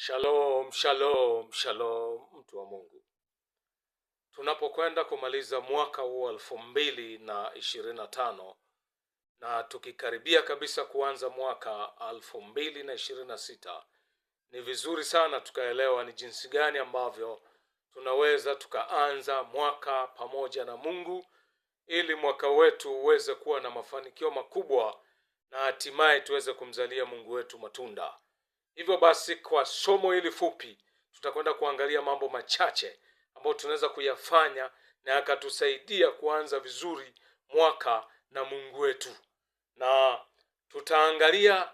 Shalom, shalom, shalom, mtu wa Mungu. Tunapokwenda kumaliza mwaka huu 2025 na tukikaribia kabisa kuanza mwaka 2026, ni vizuri sana tukaelewa ni jinsi gani ambavyo tunaweza tukaanza mwaka pamoja na Mungu, ili mwaka wetu uweze kuwa na mafanikio makubwa na hatimaye tuweze kumzalia Mungu wetu matunda. Hivyo basi, kwa somo hili fupi tutakwenda kuangalia mambo machache ambayo tunaweza kuyafanya na akatusaidia kuanza vizuri mwaka na Mungu wetu. Na tutaangalia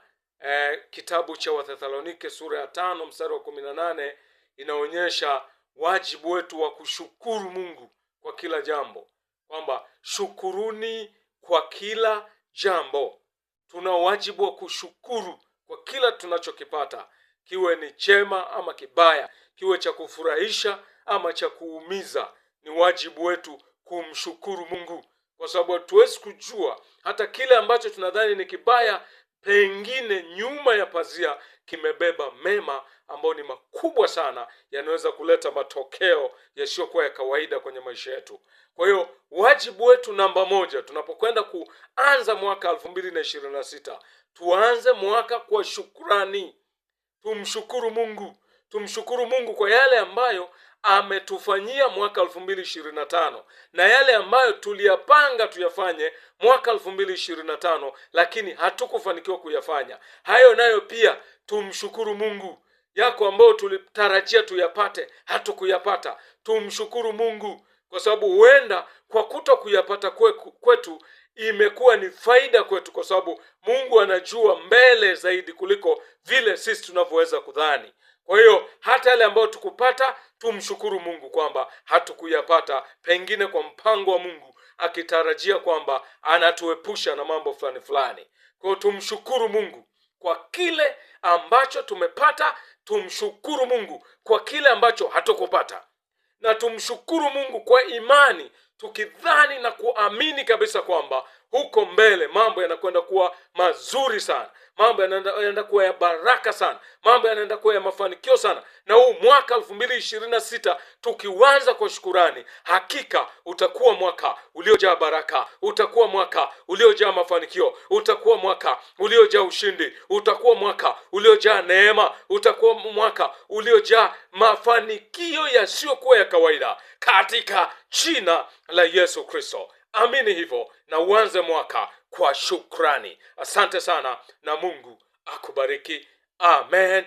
kitabu cha Wathesalonike sura ya 5 mstari wa 18, inaonyesha wajibu wetu wa kushukuru Mungu kwa kila jambo, kwamba shukuruni kwa kila jambo. Tuna wajibu wa kushukuru kwa kila tunachokipata, kiwe ni chema ama kibaya, kiwe cha kufurahisha ama cha kuumiza. Ni wajibu wetu kumshukuru Mungu, kwa sababu hatuwezi kujua hata kile ambacho tunadhani ni kibaya, pengine nyuma ya pazia kimebeba mema ambayo ni makubwa sana, yanaweza kuleta matokeo yasiyokuwa ya kawaida kwenye maisha yetu. Kwa hiyo wajibu wetu namba 1 tunapokwenda kuanza mwaka 2026, tuanze mwaka kwa shukrani. Tumshukuru Mungu kwa yale ambayo ametufanyia mwaka 2025 na yale ambayo tuliyapanga tuyafanye mwaka 2025 lakini hatukufanikiwa kuyafanya. Hayo nayo pia tumshukuru Mungu. Yako ambayo tulitarajia tuyapate hatukuyapata, tumshukuru Mungu, kwa sababu huenda kwa kuto kuyapata kwetu imekuwa ni faida kwetu, kwa sababu Mungu anajua mbele zaidi kuliko vile sisi tunavyoweza kudhani. Kwa hiyo hata yale ambayo tukupata, tumshukuru Mungu kwamba hatukuyapata, pengine kwa mpango wa Mungu, akitarajia kwamba anatuepusha na mambo fulani fulani. Kwa hiyo tumshukuru Mungu kwa kile ambacho tumepata, tumshukuru Mungu kwa kile ambacho hatukupata, na tumshukuru Mungu kwa imani, tukidhani na kuamini kabisa kwamba huko mbele mambo yanakwenda kuwa mazuri sana, mambo yanaenda kuwa ya baraka sana, mambo yanaenda kuwa ya mafanikio sana. Na huu mwaka 2026 tukianza kwa shukurani, hakika utakuwa mwaka uliojaa baraka, utakuwa mwaka uliojaa mafanikio, utakuwa mwaka uliojaa ushindi, utakuwa mwaka uliojaa neema, utakuwa mwaka uliojaa mafanikio yasiyokuwa ya kawaida, katika jina la Yesu Kristo. Amini hivyo na uanze mwaka kwa shukrani. Asante sana na Mungu akubariki. Amen.